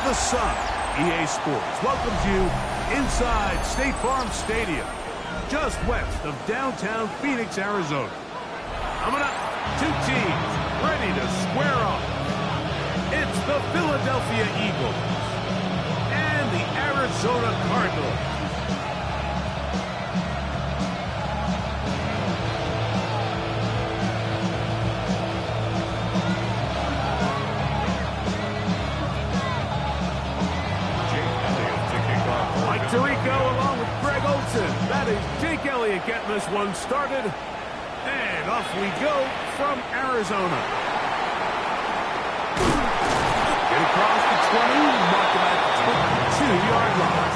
the sun. EA Sports welcomes you inside State Farm Stadium, just west of downtown Phoenix, Arizona. Coming up, two teams ready to square off. It's the Philadelphia Eagles and the Arizona Cardinals. Along with Greg Olsen. That is Jake Elliott getting this one started. And off we go from Arizona. Get across the 20, mark him at the 22-yard line.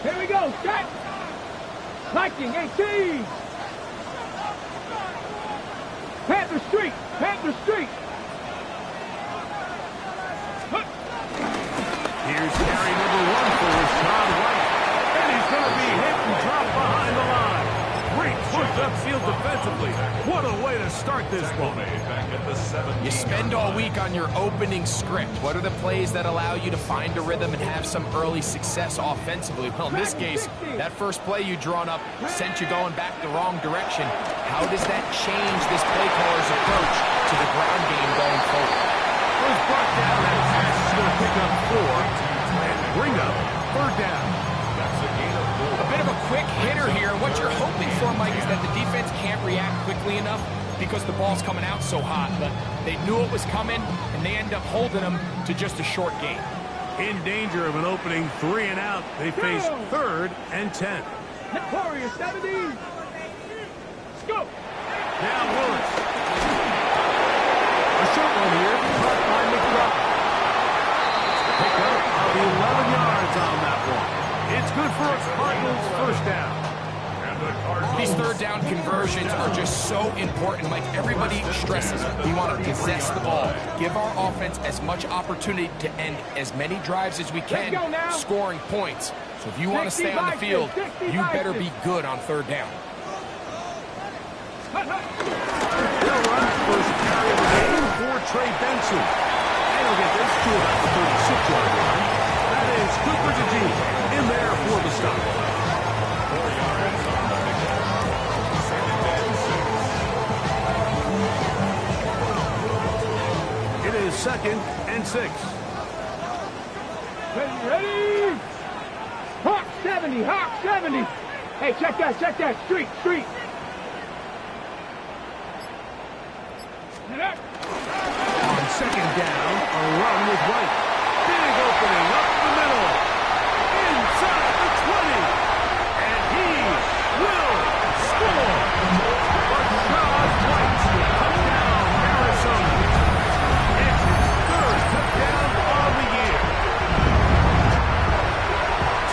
Here we go, set! Liking 18! Panther Street! Panther Street! Here's carry number 1 for Rashad White. And he's going to be hit and dropped behind the line. Great push upfield defensively. What a way to start this one. You spend all week on your opening script. What are the plays that allow you to find a rhythm and have some early success offensively? Well, in this case, that first play you drawn up sent you going back the wrong direction. How does that change this play caller's approach to the ground game going forward? First brought down, that pass is going to pick up 4 and bring up third down. A bit of a quick hitter here. What you're hoping for, Mike, is that the defense can't react quickly enough because the ball's coming out so hot. But they knew it was coming, and they end up holding them to just a short gain. In danger of an opening 3 and out, they face 3rd and 10. Warrior 70! Let's go! Now Willis. A short one here, caught by McBride. Pick up of 11 yards on that one. It's good for a Cardinals first down. These third down conversions are just so important. Like everybody stresses, we want to possess the ball. Give our offense as much opportunity to end as many drives as we can, scoring points. So if you want to stay on the field, you better be good on third down. They'll run first carry of the game for Trey Benson. And he'll get this to about the 36-yard line. That is Cooper DeJean in there for the stop. It is 2nd and 6. Ready? Hawk 70, Hawk 70. Hey, check that, street. On 2nd down, a run with White. Big opening up the middle. Inside the 20. And he will score. Rashad White, touchdown, Arizona. It's his 3rd touchdown of the year.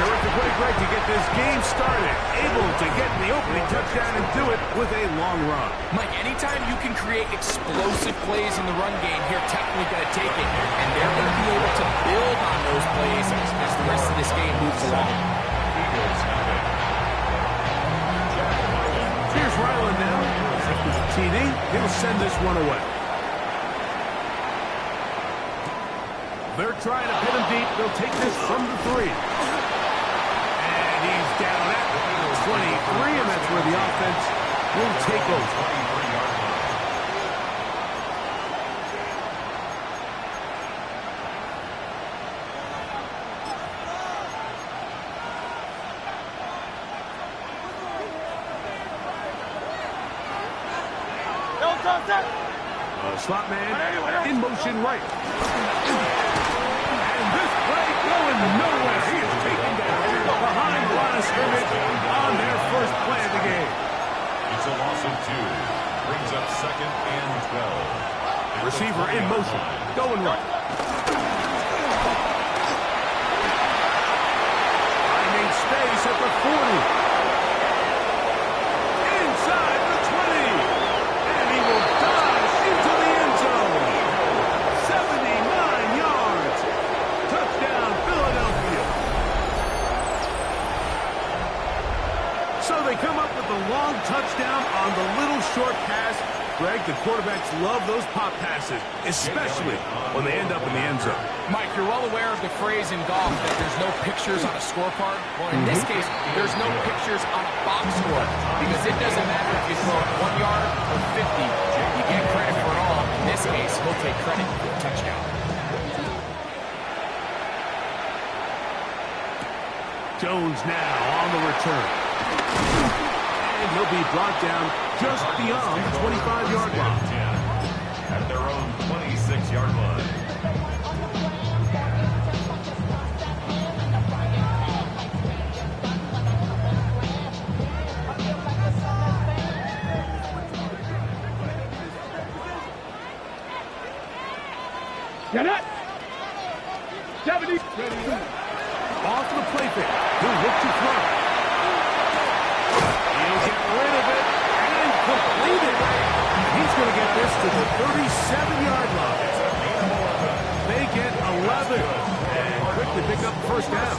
Terrific way, Greg, to get this game started. Able to get the opening touchdown and do it with a long run. Mike, anytime you can create explosive plays in the run game, you're technically going to take it. And they're going to be able to build on those plays as the rest of this game moves along. Here's Ryland now. After the TD, he'll send this one away. They're trying to put him deep. They'll take this from the 3. And he's down at the 23, and that's where the offense will take over. Slot man in motion right. And this play going nowhere. He is taken down behind the line of scrimmage on their first play of the game. It's a loss of 2. Brings up 2nd and 12. Receiver in motion. Going right. Finding space at the 40. Inside the 20. And he will dive love those pop passes, especially when they end up in the end zone. Mike, you're well aware of the phrase in golf that there's no pictures on a scorecard. Well, in this case, there's no pictures on a box score because it doesn't matter if you throw it 1 yard or 50. You get credit for it all. In this case, he'll take credit for a touchdown. Jones now on the return. And he'll be brought down just beyond the 25-yard line. At their own 26-yard line. Get it! 70. Off the play fake. He'll look to throw. He'll get rid of it and complete it. He's going to get this to the 37-yard line. They get 11 and quickly pick up the first down.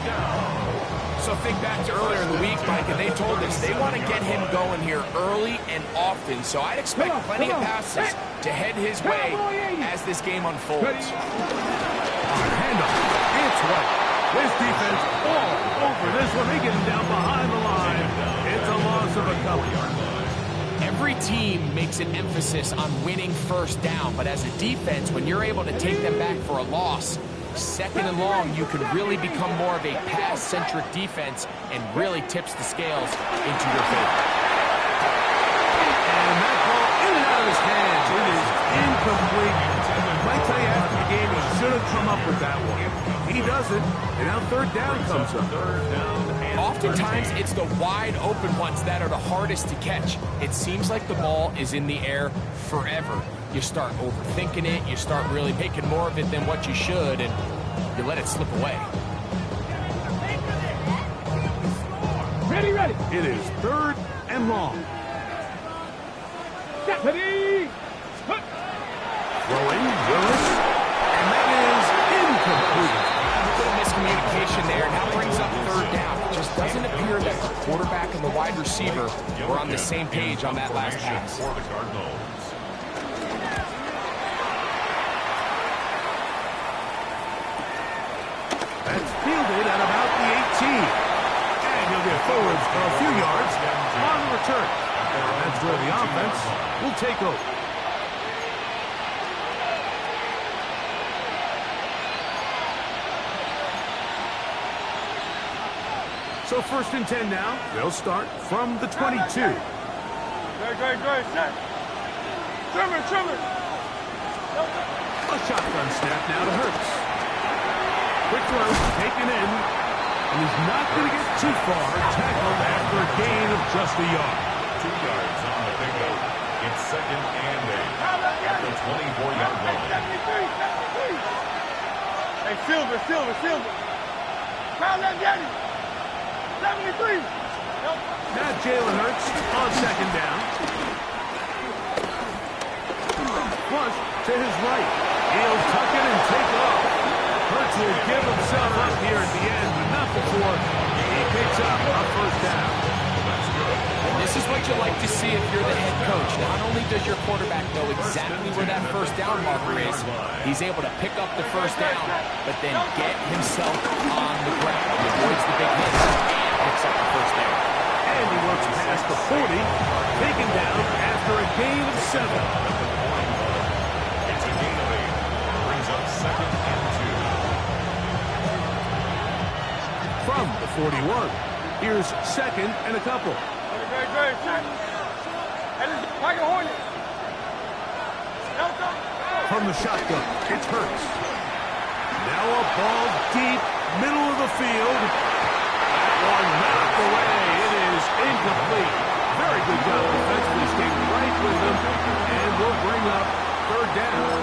So think back to earlier in the week, Mike, and they told us they want to get him going here early and often. So I'd expect plenty of passes to head his way as this game unfolds. Handoff. It's White. This defense all over this one. They get him down behind the line. It's a loss of a couple. Every team makes an emphasis on winning first down, but as a defense, when you're able to take them back for a loss, second and long, you can really become more of a pass-centric defense and really tips the scales into your favor. And that ball in and out of his hands. It is incomplete. Might tell you after the game, he should have come up with that one. He doesn't, and now third down comes up. Oftentimes, it's the wide open ones that are the hardest to catch. It seems like the ball is in the air forever. You start overthinking it, you start really making more of it than what you should, and you let it slip away. Ready, ready. It is third and long. Ready. Throwing, Willis, and that is incomplete. A little miscommunication there. Now brings up third down. It just doesn't appear that the quarterback and the wide receiver were on the same page on that last pass. For the Cardinals. That's fielded at about the 18. And he'll get forward a few yards on the return. That's where the offense will take over. So first and 10 now. They'll start from the 22. Great, set. Trimmer. A shotgun snap now to Hurts. Quick throw taken in. And he's not going to get too far. Tackled after a gain of just a yard. 2 yards on the pickup. It's second and 8. At the 24-yard line. Hey, Silver. Foul that Getty. 73. Now Jalen Hurts on second down. Flush to his right. He'll tuck it and take off. Hurts will give himself up here at the end, but not before he picks up a first down. And this is what you like to see if you're the head coach. Not only does your quarterback know exactly where that first down marker is, he's able to pick up the first down, but then get himself on the ground. He avoids the big hits and picks up the first down. And he works past the 40, taken down after a gain of 7. It's a gain of 8. Brings up second and 2. From the 41, here's second and a couple. Great, set. Like a Hornet. From the shotgun, it's Hurts. Now a ball deep, middle of the field. That one knocked away. It is incomplete. Very good job defensively, staying right with them, and will bring up third down.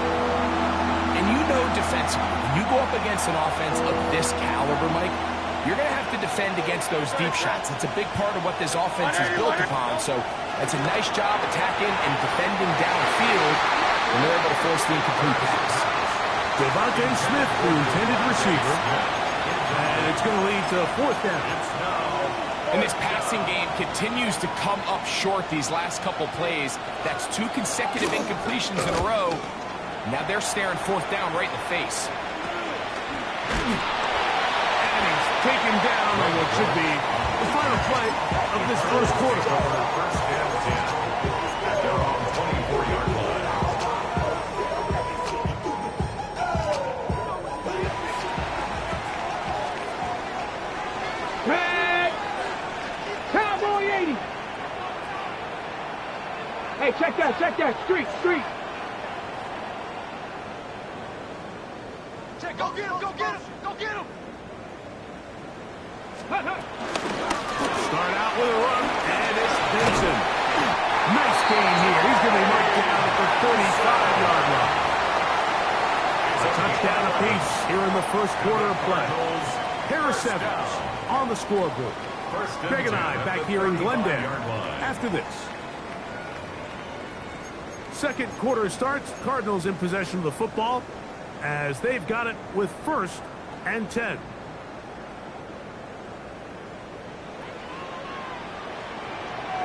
And you know defensively, when you go up against an offense of this caliber, Mike, you're going to have to defend against those deep shots. It's a big part of what this offense is built upon. So it's a nice job attacking and defending downfield when they're able to force the incomplete pass. Devontae Smith, the intended receiver. And it's going to lead to fourth down. And this passing game continues to come up short these last couple plays. That's 2 consecutive incompletions in a row. Now they're staring 4th down right in the face. And he's taken down on what should be the final play of this first quarter. First and 10 at their own 24-yard line. Cowboy 80. Hey, check that. Street. Go get him! Start out with a run, and it's Benson. Nice gain here. He's going to be marked down at the 45-yard line. A touchdown apiece here in the first quarter of play. Harris Evans on the scoreboard. Greg and I back here in Glendale after this. Second quarter starts. Cardinals in possession of the football as they've got it with 1st and 10.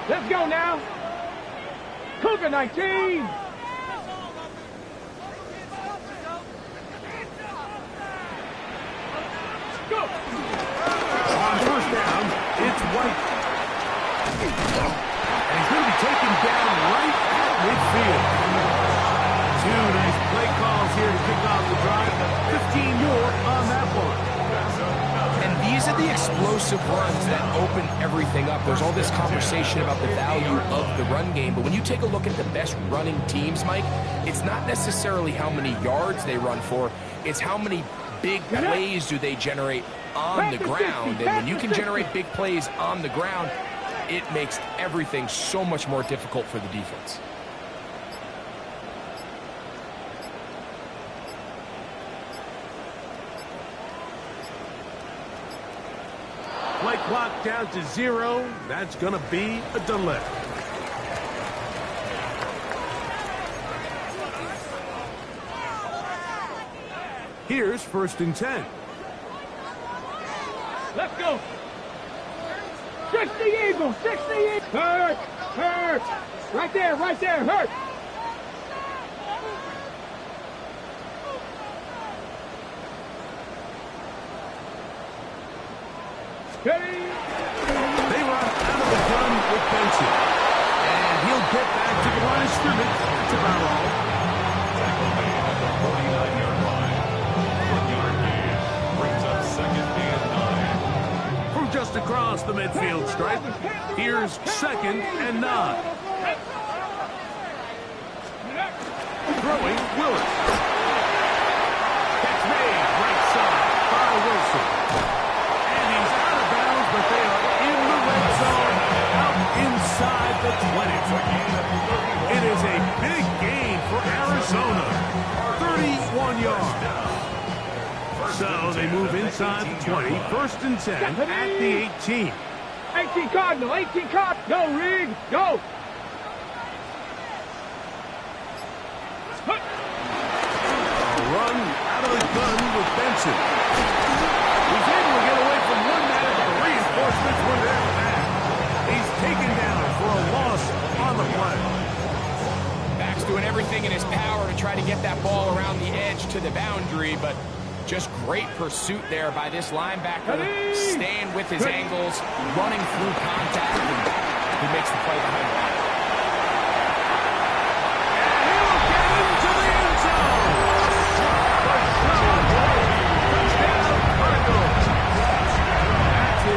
Let's go now. Cougar 19. Go. On 1st down, it's White. And he's going to be taken down right at midfield. 2 nice play calls here to kick off the drive. 15 more on that one. And these are the explosive runs that open everything up. There's all this conversation about the value of the run game, but when you take a look at the best running teams, Mike, it's not necessarily how many yards they run for, it's how many big plays do they generate on the ground. And when you can generate big plays on the ground, it makes everything so much more difficult for the defense. Play clock down to 0. That's going to be a delay. Here's 1st and 10. Let's go. 60 Eagles. Hurt. Right there, hurt. They run out of the gun with Benson. And he'll get back to the line of scrimmage. That's about all. Tackle made at the 49-yard line. 1-yard gain brings up 2nd and 9. From just across the midfield stripe, here's 2nd and 9. Throwing Willis. Catch made right side by Wilson. And he's out of bounds, but they are in the red zone, out inside the 20. It is a big gain for Arizona. 31 yards. So they move inside the 20, 1st and 10 at the 18. 18 Cardinal. Go, Rig. Go. Run out of the gun with Benson. He's able to get away from one man, but the reinforcements were there for that. He's taken down for a loss on the play. Back's doing everything in his power to try to get that ball around the edge to the boundary, but just great pursuit there by this linebacker, staying with his angles, running through contact, and he makes the play behind the line.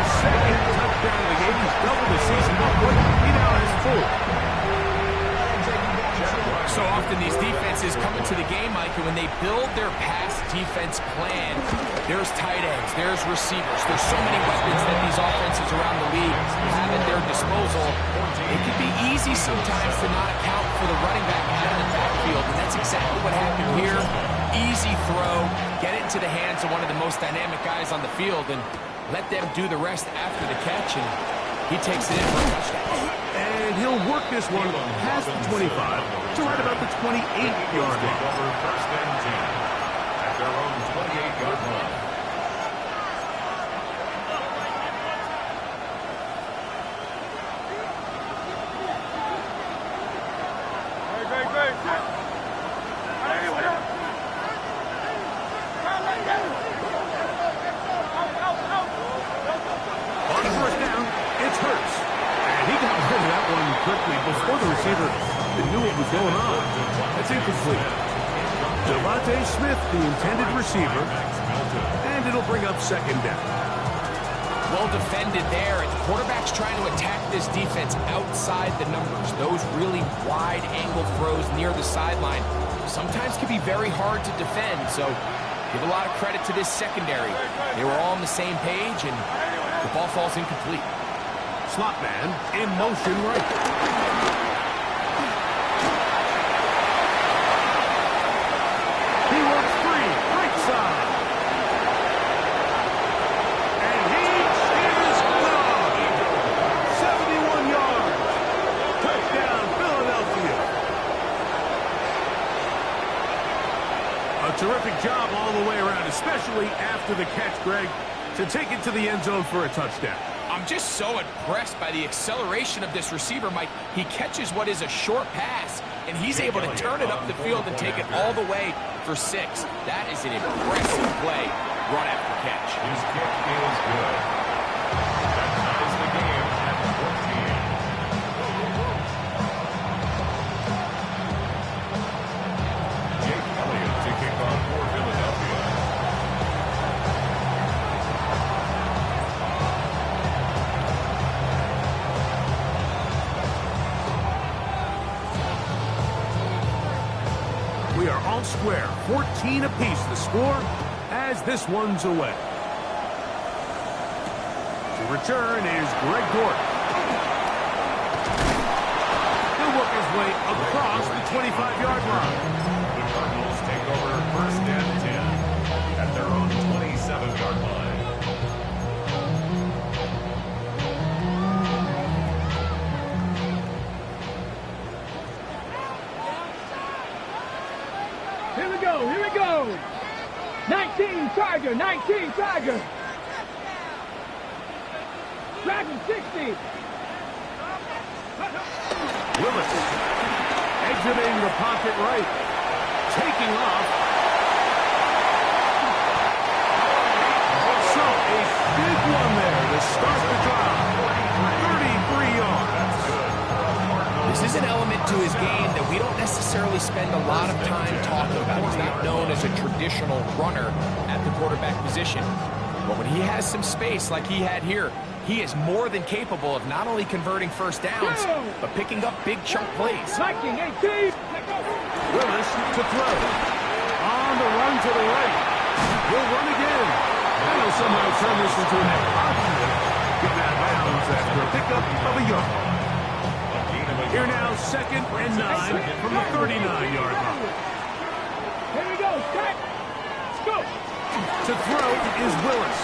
Second touchdown of the game. He's doubled the season upward. He now has 4. So often these defenses come into the game, Mike, and when they build their pass defense plan, there's tight ends, there's receivers, there's so many weapons that these offenses around the league have at their disposal. It can be easy sometimes to not account for the running back out of the backfield, and that's exactly what happened here. Easy throw, get it into the hands of one of the most dynamic guys on the field, and let them do the rest after the catch, and he takes it in for a touchdown. And he'll work this one past the 25 to right about the 28-yard line. Over 1st and 10 at their own 28-yard line. receiver that knew what was going on. That's incomplete. Devontae Smith, the intended receiver, and it'll bring up second down. Well defended there, and the quarterback's trying to attack this defense outside the numbers. Those really wide-angle throws near the sideline sometimes can be very hard to defend, so give a lot of credit to this secondary. They were all on the same page, and the ball falls incomplete. Slot man in motion right. He works free, right side. And he is gone. 71 yards. Touchdown, Philadelphia. A terrific job all the way around, especially after the catch, Greg, to take it to the end zone for a touchdown. I'm just so impressed by the acceleration of this receiver, Mike. He catches what is a short pass, and he's able to turn it up the field and take it all the way for 6. That is an impressive play, run after catch. His kick is good. That ties the game at 14. Jake Elliott to kick off for Philadelphia. We are all square, 14 apiece the score as this one's away. To return is Greg Gordon. He'll work his way across the 25-yard line. The Cardinals take over first and 10 at their own 27-yard line. Here we go, here we go. 19 Tiger, 19 Tiger. Dragon 60. Willis exiting the pocket right, taking off. So a big one there to start the drive. 33 yards. This is an element to his game that we don't necessarily spend a lot of time talking about. He's not known as a traditional runner at the quarterback position. But when he has some space like he had here, he is more than capable of not only converting first downs, but picking up big chunk plays. Viking 18. Willis to throw. On the run to the right. He'll run again. And he'll somehow turn this into an option. Get out of bounds after a pickup of a yard. Here now, 2nd and 9 from the 39-yard line. Here we go, set. Let's go. To throw is Willis.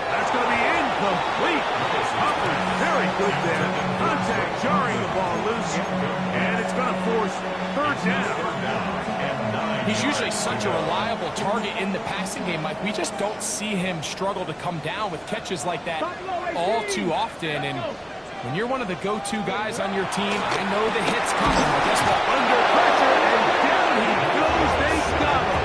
That's going to be incomplete. Humphrey, very good there. Contact jarring the ball loose. And it's going to force 3rd down. He's usually such a reliable target in the passing game, Mike. We just don't see him struggle to come down with catches like that all too often. And when you're one of the go-to guys on your team, I know the hit's coming. But guess what? Under pressure, and down he goes. They got him.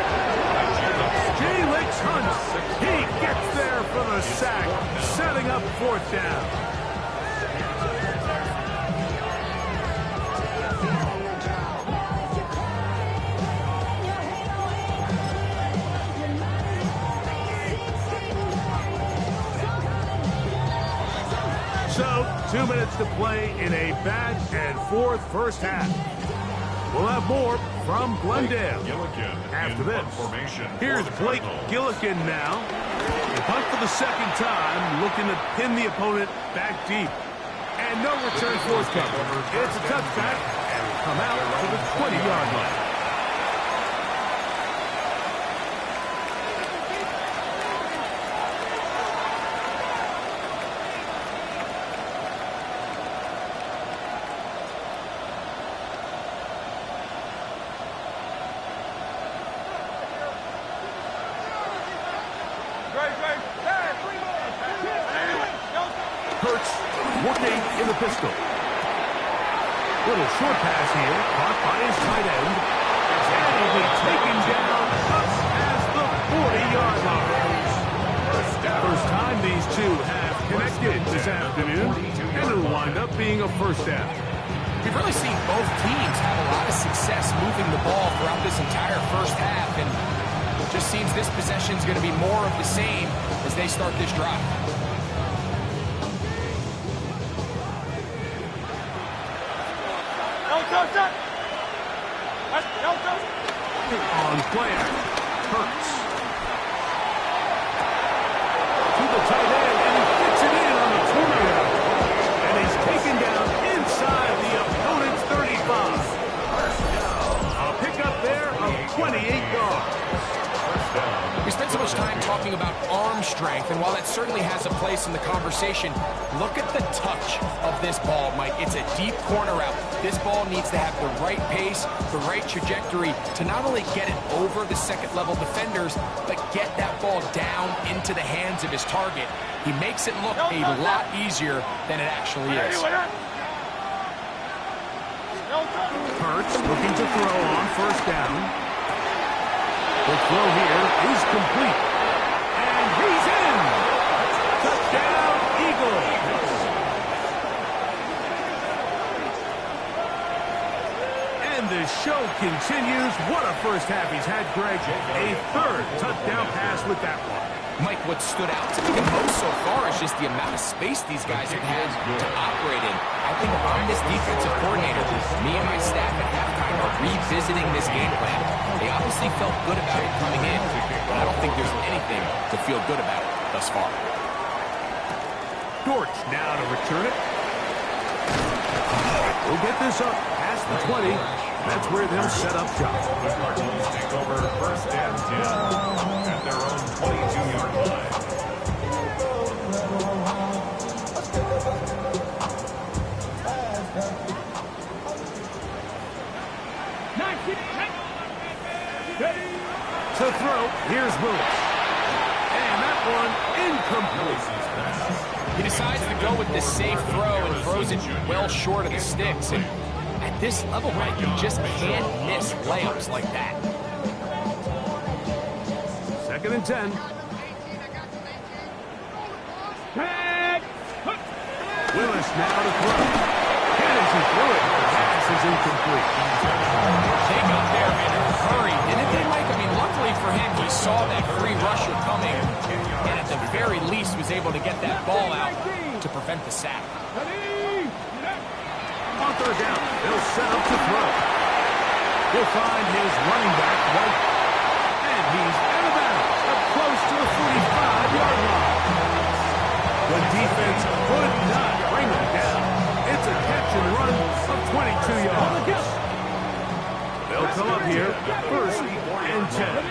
J-Licks Hunt. He gets there for the sack, setting up 4th down. So, 2 minutes to play in a back-and-forth first half. We'll have more from Glendale after this. Here's Blake Gillikin now. The punt for the 2nd time, looking to pin the opponent back deep. And no return forthcoming. It's a touchback, and will come out to the 20-yard line. Hurts working in the pistol. Little short pass here, caught by his tight end. And he'll be taken down up as the 40-yard line. First time these two have connected this afternoon, and it'll wind up being a first down. We've really seen both teams have a lot of success moving the ball throughout this entire first half, and it just seems this possession is going to be more of the same as they start this drive. On player, Hurts. To the tight end, and he fits it in on the turnaround. And he's taken down inside the opponent's 35. A pickup there of 28 yards. We spent so much time talking about arm strength, and while that certainly has a place in the conversation, look at the touch of this ball, Mike. It's a deep corner route. This ball needs to have the right pace, the right trajectory to not only get it over the second-level defenders, but get that ball down into the hands of his target. He makes it look a lot easier than it actually is. Hurts looking to throw on first down. The throw here is complete. And he's in! Touchdown, Eagles! And the show continues. What a first half he's had, Greg. A third touchdown pass with that one. Mike, what stood out to me the most so far is just the amount of space these guys have had to operate in. I think if I'm this defensive coordinator, me and my staff at halftime are revisiting this game plan. They obviously felt good about it coming in, but I don't think there's anything to feel good about it thus far. Dortch now to return it. We'll get this up past the 20. That's where they'll set up shop. The Cardinals take over first and 10 at their own 22-yard line. To throw, here's Willis. And that one incomplete. He decides to go with the safe throw and throws it well short of the sticks. And at this level, Mike, you just can't miss layups like that. 2nd and 10. Willis now to throw. And as he threw it, the pass is incomplete. Take up there in a hurry, didn't they, Mike? I mean, luckily for him, he saw that free rusher coming, and at the very least was able to get that ball out to prevent the sack. On third down, they'll set up to throw. We'll find his running back, White. And he's out of bounds, up close to the 45-yard line. The defense could not bring him down. It's a catch and run of 22 yards. They'll come up here, 1st and 10.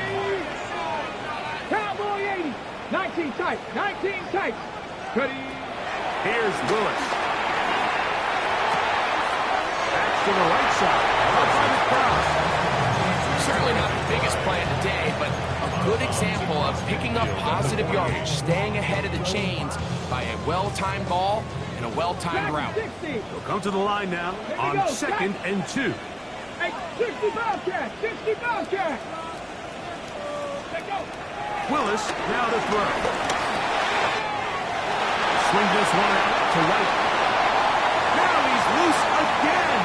Cowboy 80. 19 tight. 19 tight. Ready. Here's Willis. Back to the right side. Up by the crowd. Certainly not the biggest play of the day, but a good example of picking up positive yardage, staying ahead of the chains by a well-timed ball and a well-timed route. They'll come to the line now on 2nd and 2. Hey, 60 Bobcat. 60 Bobcat. Willis now to throw. Swing this one out to White. Now he's loose again.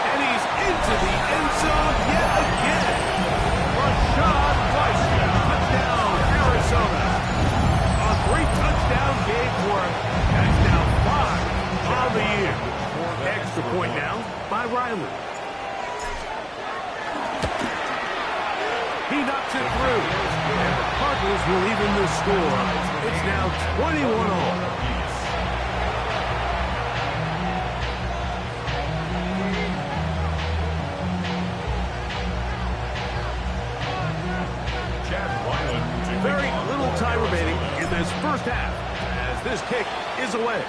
And he's into the end zone yet again. Rashad White, touchdown, Arizona. A 3-touchdown game for him. That's now 5 on the year. Extra point now by Riley. He knocks it through. And the Cardinals will even the score. It's now 21 all. Very little time remaining in this first half as this kick is away.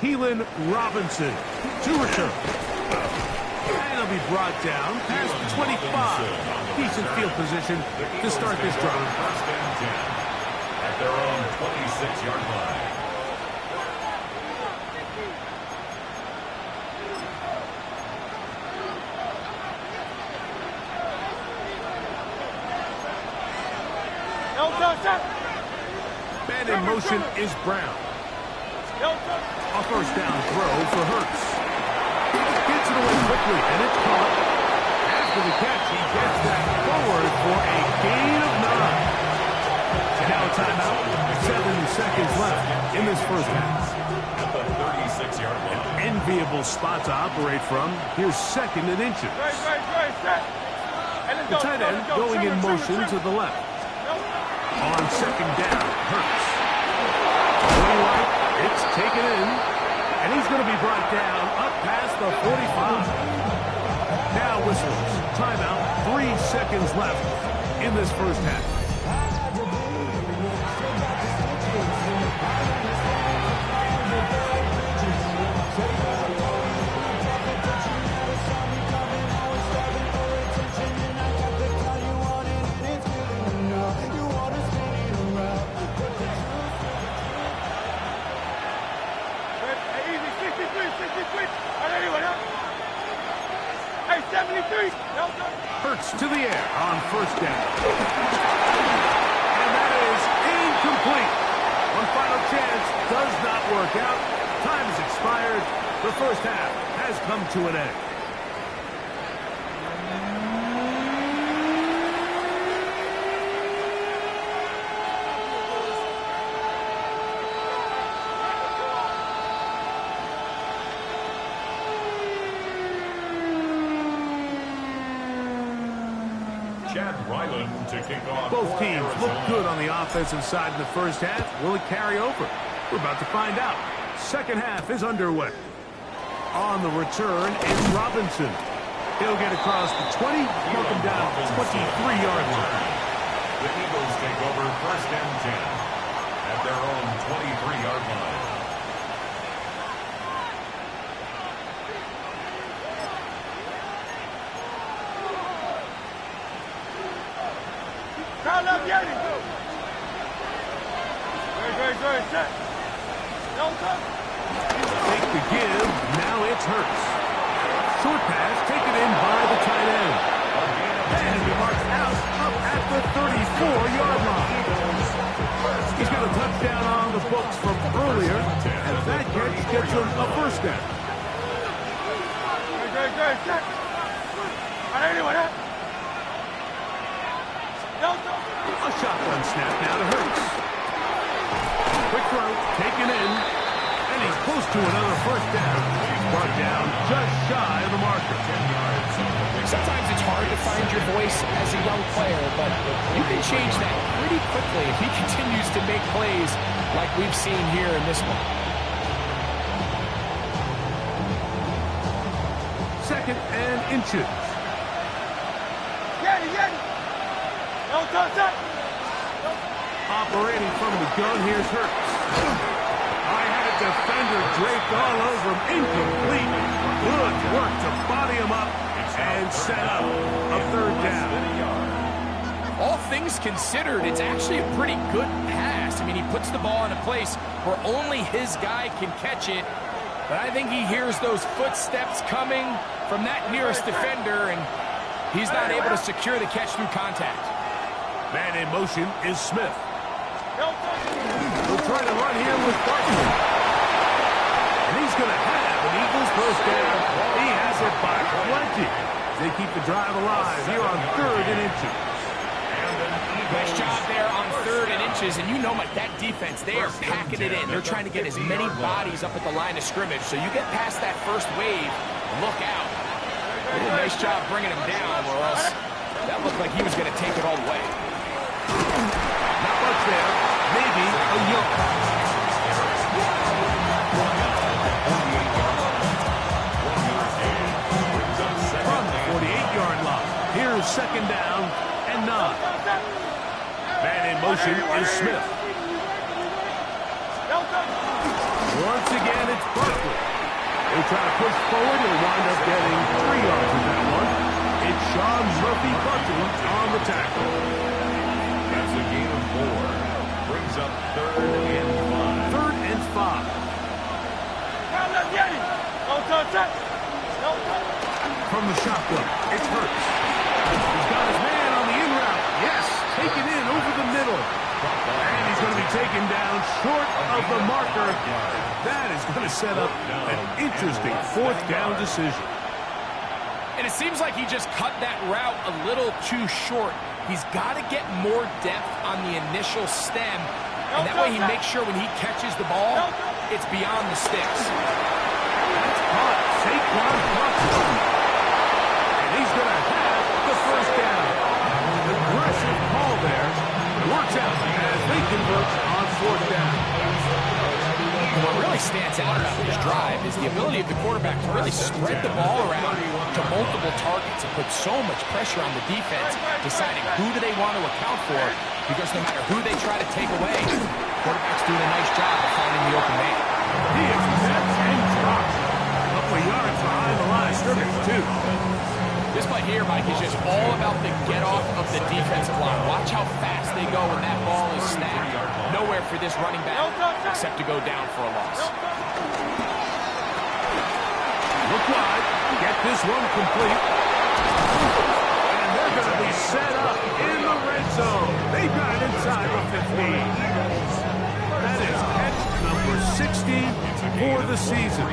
Keelan Robinson to return. And he'll be brought down past the 25. Decent field position to start this drive. First and 10 at their own 26-yard line. Man in motion is Brown. A first down throw for Hurts. Gets it away quickly, and it's caught. After the catch, he gets that forward for a gain of 9. And now a timeout. 7 seconds left in this first half. At the 36-yard line. An enviable spot to operate from. Here's 2nd and inches. The tight end going in motion to the left. On 2nd down, Hurts. Going right, it's taken in. And he's going to be brought down up past the 45. Now whistles. Timeout. 3 seconds left in this first half. Hurts to the air on 1st down. And that is incomplete. One final chance does not work out. Time has expired. The first half has come to an end. To kick off. Both teams look good on the offensive side in the first half. Will it carry over? We're about to find out. Second half is underway. On the return, it's Robinson. He'll get across the 20, mark him down at the 23-yard line. The Eagles take over 1st and 10 at their own 23-yard line. Take the give. Now it's Hurts. Short pass taken in by the tight end. And he marks out up at the 34-yard line. He's got a touchdown on the books from earlier, and that catch gets him a first down. A shotgun snap now to Hurts. Quick throw, taken in, and he's close to another first down. He's brought down just shy of the marker. 10 yards. Sometimes it's hard to find your voice as a young player, but you can change that pretty quickly if he continues to make plays like we've seen here in this one. 2nd and inches. Operating from the gun, here's Hurts. I had a defender draped all over him. Incomplete. Good work to body him up and set up a 3rd down. All things considered, it's actually a pretty good pass. I mean, he puts the ball in a place where only his guy can catch it. But I think he hears those footsteps coming from that nearest defender, and he's not able to secure the catch through contact. Man in motion is Smith. We'll try to run here with Barkley. And he's going to have an Eagles first down. He has it by plenty. They keep the drive alive here on 3rd and inches. Nice job there on 3rd and inches, and you know what, that defense, they are packing it in. They're trying to get as many bodies up at the line of scrimmage, so you get past that first wave, look out. They did a nice job bringing him down, or else that looked like he was going to take it all the way. Not much there. Maybe a yoke. From the 48-yard line. Here's 2nd down and 9. Man in motion is Smith. Once again, it's Barkley. They try to push forward. He'll wind up getting 3 yards with that one. It's Sean Murphy-Bunting on the tackle. That's a gain of 4. Brings up 3rd and 5. 3rd and 5. From the shotgun, it's Hurts. He's got his man on the in route. Yes, taken in over the middle. And he's going to be taken down short of the marker. That is going to set up an interesting fourth down decision. And it seems like he just cut that route a little too short. He's got to get more depth on the initial stem, and that way he makes sure when he catches the ball, it's beyond the sticks. That's caught. Saquon crosses. And he's going to have the first down. Aggressive call there. Works out as they convert on fourth down. What really stands out about this drive is the ability of the quarterback to really spread the ball around to multiple targets and put so much pressure on the defense, deciding who do they want to account for, because no matter who they try to take away, the quarterback's doing a nice job of finding the open man. He accepts and drops. A couple of yards behind the line of scrimmage, too. This play here, Mike, is just all about the get-off of the defensive line. Watch how fast they go when that ball is snapped. Nowhere for this running back except to go down for a loss. Look wide. Get this one complete. And they're going to be set up in the red zone. They got it inside the 15. That is catch number 60 for the season.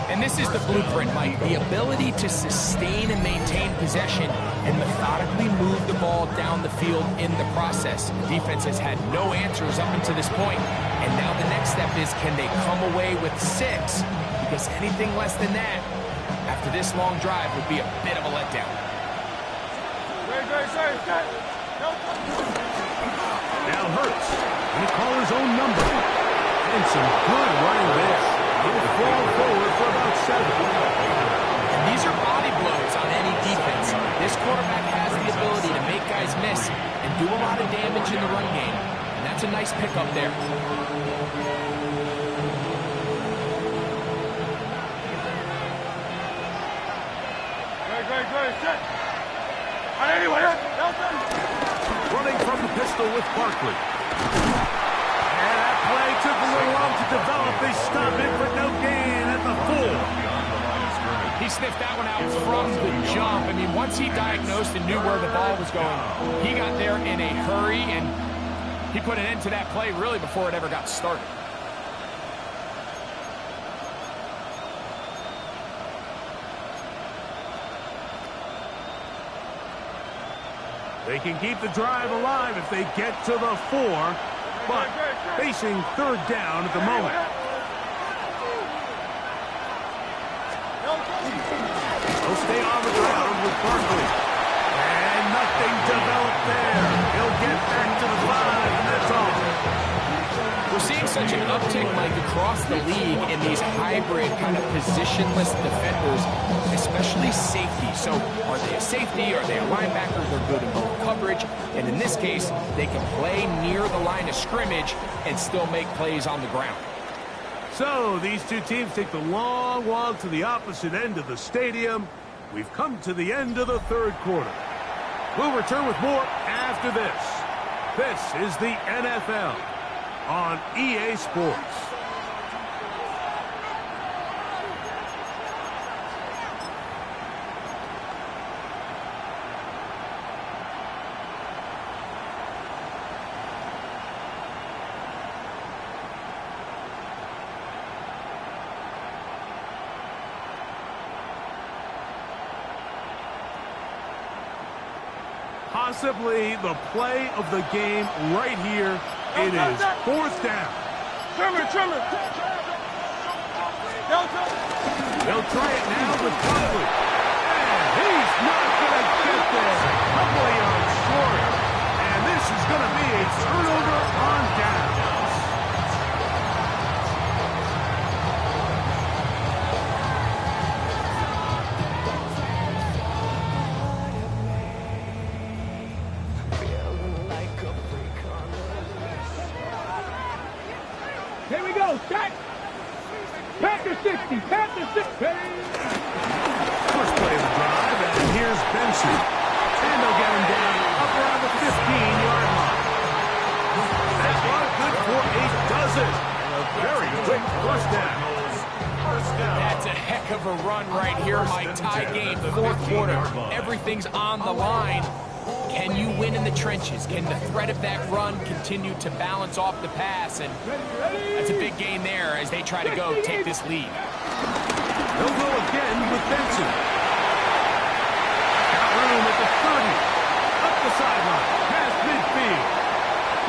And this is the blueprint, Mike. The ability to sustain and maintain possession and methodically move the ball down the field in the process. The defense has had no answers up until this point. And now the next step is, can they come away with 6? Because anything less than that, after this long drive, would be a bit of a letdown. Now Hurts. Going to call his own number. And some good running there. He'll fall forward for about 7. And these are body blows on any defense. This quarterback has the ability to make guys miss and do a lot of damage in the run game. And that's a nice pickup there. Running from the pistol with Barkley. And that play took a little long to develop. They stop it, but no gain at the 4. He sniffed that one out from the jump. I mean, once he diagnosed and knew where the ball was going, he got there in a hurry, and he put an end to that play really before it ever got started. They can keep the drive alive if they get to the 4, but facing third down at the moment. He'll stay on the ground with Barkley. And nothing developed there. He'll get back to the 5, and that's all. We're seeing such an uptick, Mike, across the league in these hybrid kind of positionless defenders, especially safety. So are they a safety? Are they a linebacker? They're good in both coverage. And in this case, they can play near the line of scrimmage and still make plays on the ground. So these two teams take the long walk to the opposite end of the stadium. We've come to the end of the third quarter. We'll return with more after this. This is the NFL on EA Sports. Possibly the play of the game right here. It is fourth down. Trimmer. They'll try it now with Barkley. And he's not going to get there. A couple of yards short. And this is going to be a turnover on downs. Here we go, set! Panther 60, Panther 60! First play of the drive, and here's Benson. And they'll get him down up around the 15-yard line. That's not good for a dozen. And a very quick first down. That's a heck of a run right here, Mike. Tie game, fourth quarter. Everything's on the line. Can you win in the trenches? Can the threat of that run continue to balance off the pass? And that's a big gain there as they try to go take this lead. They'll go again with Benson. Got room at the 30. Up the sideline. Past midfield.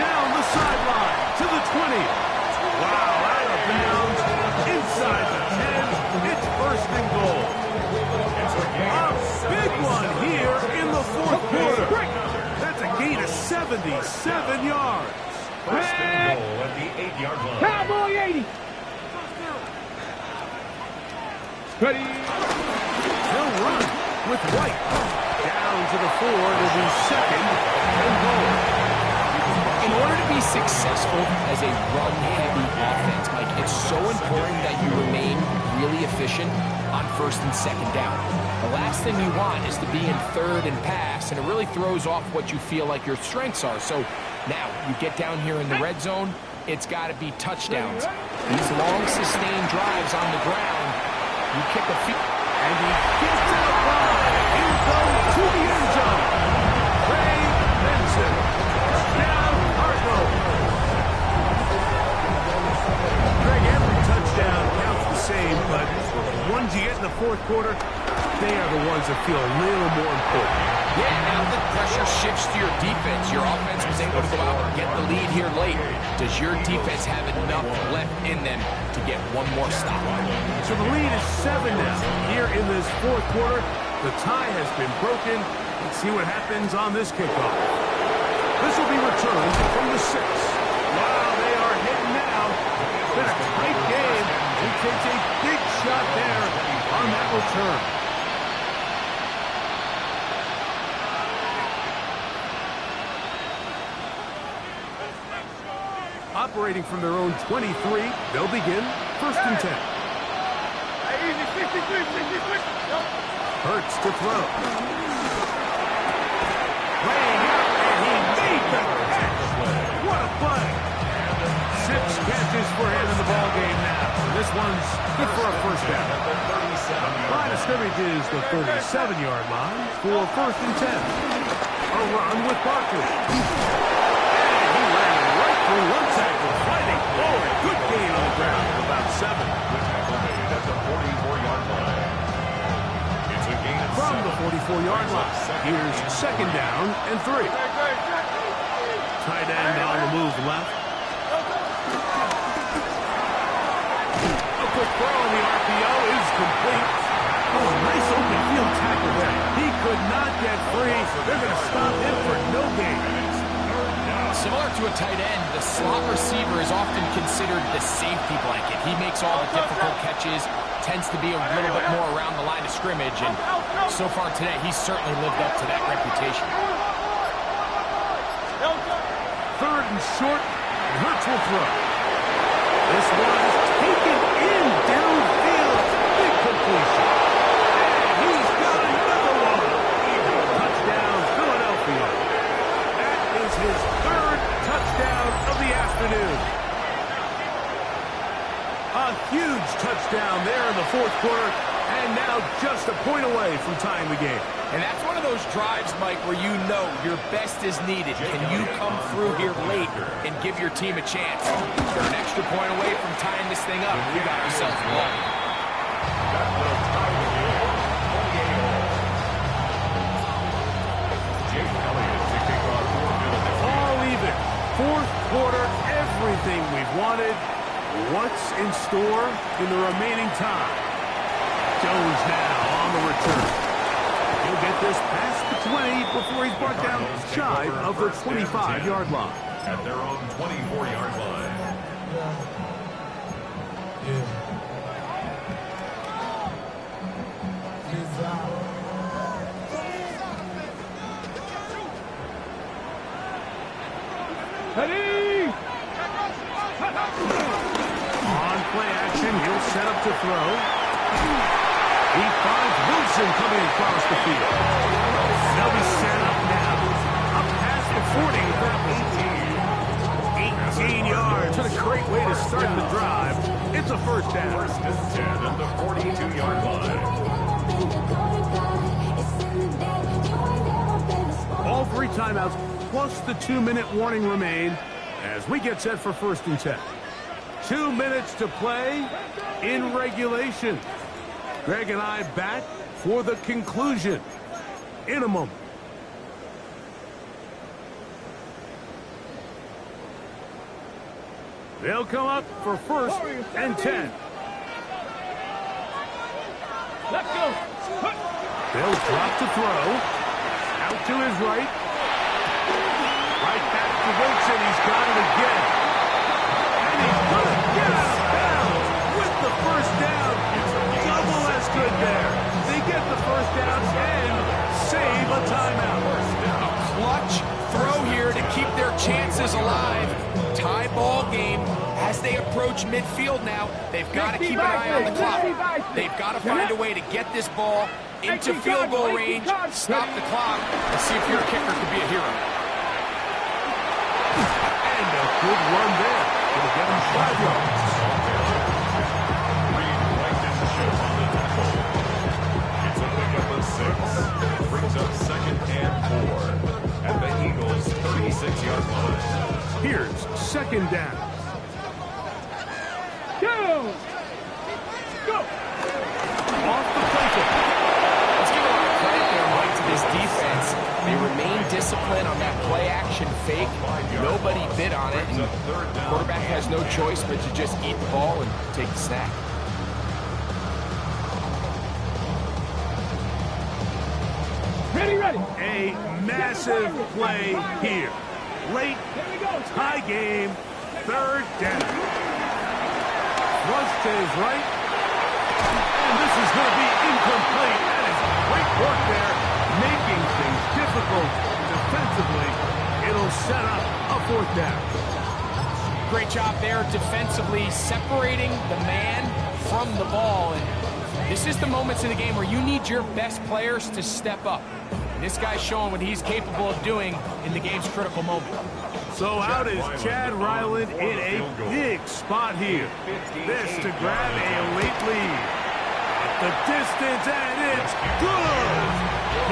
Down the sideline to the 20. Wow, out of bounds. Inside the 10. It's first and goal. A big one here in the fourth quarter. That's a gain of 77 yards. First and goal at the 8-yard line. Cowboy 80. Ready. They'll run with White. Down to the 4. It'll be second and goal. In order to be successful as a run-heavy offense, Mike, it's so important that you remain really efficient on first and second down. The last thing you want is to be in third and pass, and it really throws off what you feel like your strengths are. So now you get down here in the red zone, it's got to be touchdowns. These long, sustained drives on the ground, you kick a feet. And he gets out wide. He'll go to the end zone. Ray Benson. Touchdown, Cardinals. Greg, every touchdown counts the same, but the ones you get in the fourth quarter, they are the ones that feel a little more important. Yeah, now the pressure shifts to your defense. Your offense was able to go out and get the lead here late. Does your defense have enough left in them to get one more stop? So the lead is 7 now. Here in this fourth quarter, the tie has been broken. Let's see what happens on this kickoff. This will be returned from the 6. Wow, they are hitting now. It's been a tight game. He takes a big shot there on that return. Operating from their own 23, they'll begin first and 10. Hurts to throw. Laying out, and he made the catch. What a play. 6 catches for him in the ballgame now. This one's good for a first down. Line of scrimmage is the 37-yard line for first and 10. A run with Barkley. And he ran right through one tackle, fighting. Oh, a good gain on the ground of about 7. At the 44-yard line. It's a gain of From 7. the 44-yard line, here's second down and 3. Tight end on the move left. A quick throw on the RPO is complete. Oh, nice open field tackle there. He could not get free. They're going to stop him for no gain. Similar to a tight end, the slot receiver is often considered the safety blanket. He makes all the difficult catches, tends to be a little bit more around the line of scrimmage, and so far today, he's certainly lived up to that reputation. Third and short, and Hurts will throw. This one is taken in downfield. Big completion. And he's got another one. Touchdown, Philadelphia. That is his third touchdown of the afternoon. A huge touchdown there in the fourth quarter, and now just a point away from tying the game. And that's one of those drives, Mike, where you know your best is needed. Can you come through here late and give your team a chance? You're an extra point away from tying this thing up. You got yourself a ball. That will tie the game. 28. Jake Elliott to kick off for Philadelphia. All even. Fourth quarter, everything we've wanted. What's in store in the remaining time? Jones now on the return. He'll get this past the 20 before he's brought down shy of the 25-yard line. At their own 24-yard line. Ready. On play action, he'll set up to throw. He finds Wilson coming across the field. They'll be set up now. Up past the 40 with 18 yards. What a great way to start the drive. It's a first down. First and 10 at the 42-yard line. All 3 timeouts plus the 2-minute warning remain as we get set for 1st and 10. 2 minutes to play in regulation. Greg and I back for the conclusion in a moment. They'll come up for 1st and 10. Let's go. They'll drop to throw. Out to his right. Right back to Wilson. He's got it again. And he's going to get out of bounds with the 1st down. Double as good there. They get the 1st down and save a timeout. A clutch throw here to keep their chances alive. Tie ball game as they approach midfield now. They've got to keep an eye on the clock. They've got to find a way to get this ball into field goal range, stop the clock, and see if your kicker could be a hero. And a good run there. Going to get him 5 yards. Reed lengthens the ship on the tackle. It's a pickup of 6. Brings up 2nd and 4 at the Eagles' 36-yard line. Here's 2nd down. Go. Go. Off the playbook. Let's give a lot of credit there, Mike, to this defense. They remain disciplined on that play-action fake. Nobody bid on it, and the quarterback has no choice but to just eat the ball and take the snap. Ready. A massive play here. Late, tie game, 3rd down. Thrust to his right. And this is going to be incomplete. That is great work there, making things difficult defensively. It'll set up a 4th down. Great job there defensively, separating the man from the ball. And this is the moments in the game where you need your best players to step up. And this guy's showing what he's capable of doing in the game's critical moment. So out is Chad Ryland in a big spot here. This to grab a late lead. At the distance, and it's good.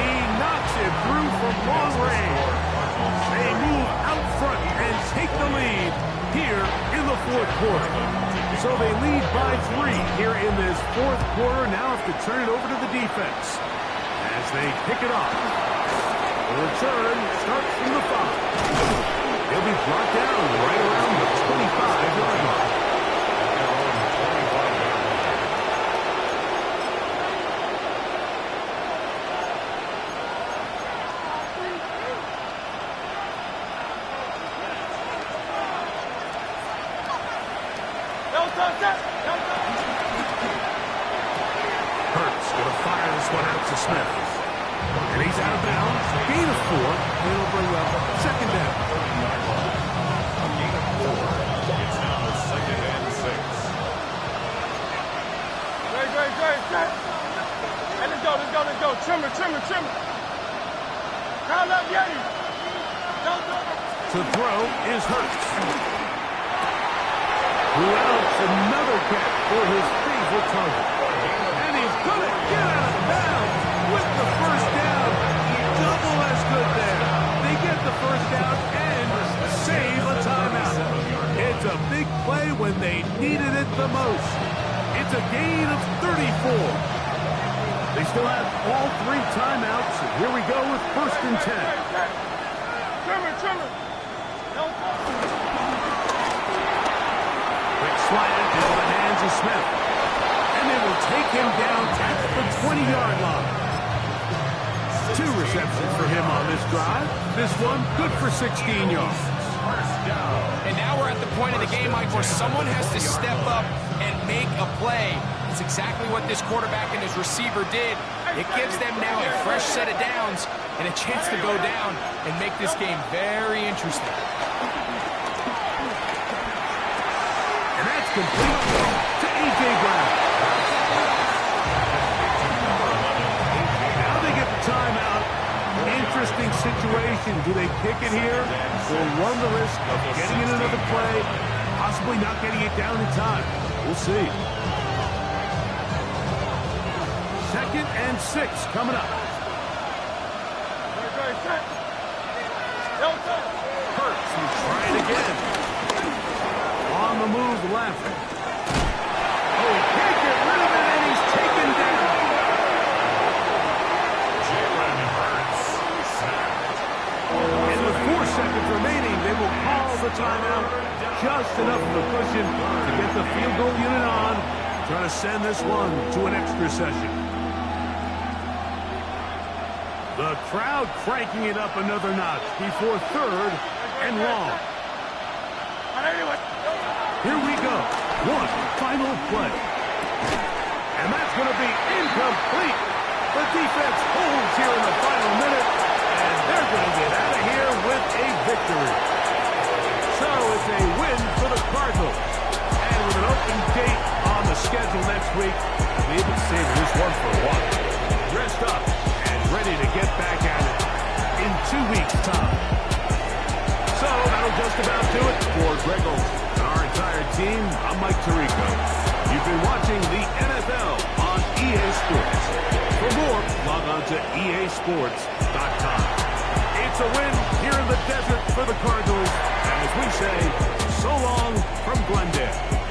He knocks it through from long range. They move out front and take the lead here in the 4th quarter. So they lead by 3 here in this 4th quarter. Now have to turn it over to the defense as they pick it off. The return starts from the 5. He'll be brought down right around the 25-yard line. Hurts going to fire this one out to Smith. And he's out of bounds. Gain of 4. It'll bring up 2nd down. A gain of 4. It's now 2nd and 6. Great. Hey, let's go. Trimmer. Count up, Yeti. To throw is Hurts. Who else? Another catch for his favorite target. And he's going to get out of bounds with the 1st down. Double as good there. They get the 1st down and save a timeout. It's a big play when they needed it the most. It's a gain of 34. They still have all 3 timeouts. And here we go with 1st and 10. Trimmer. Quick slide into the hands of Smith. And they will take him down at the 20-yard line. 2 receptions for him on this drive. This one good for 16 yards. And now we're at the point of the game, Mike, where someone has to step up and make a play. It's exactly what this quarterback and his receiver did. It gives them now a fresh set of downs and a chance to go down and make this game very interesting. And that's complete to A.J. Brown. Now they get the timeout. Interesting situation. Do they kick it here or run the risk of getting in another play, possibly not getting it down in time? We'll see. 2nd and 6 coming up. nothing. Oh, he can't get rid of it, and he's taken down. Jalen Hurts snapped. And with 4 seconds remaining, they will call the timeout. Just enough of a cushion to get the field goal unit on. Trying to send this one to an extra session. The crowd cranking it up another notch before 3rd and long. Here we go. One final play. And that's going to be incomplete. The defense holds here in the final minute, and they're going to get out of here with a victory. So it's a win for the Cardinals. And with an open date on the schedule next week, they've been saving this one for a while. Dressed up and ready to get back at it in 2 weeks' time. So that'll just about do it for Greg Olsen and our entire team. I'm Mike Tirico. You've been watching the NFL on EA Sports. For more, log on to easports.com. It's a win here in the desert for the Cardinals. And as we say, so long from Glendale.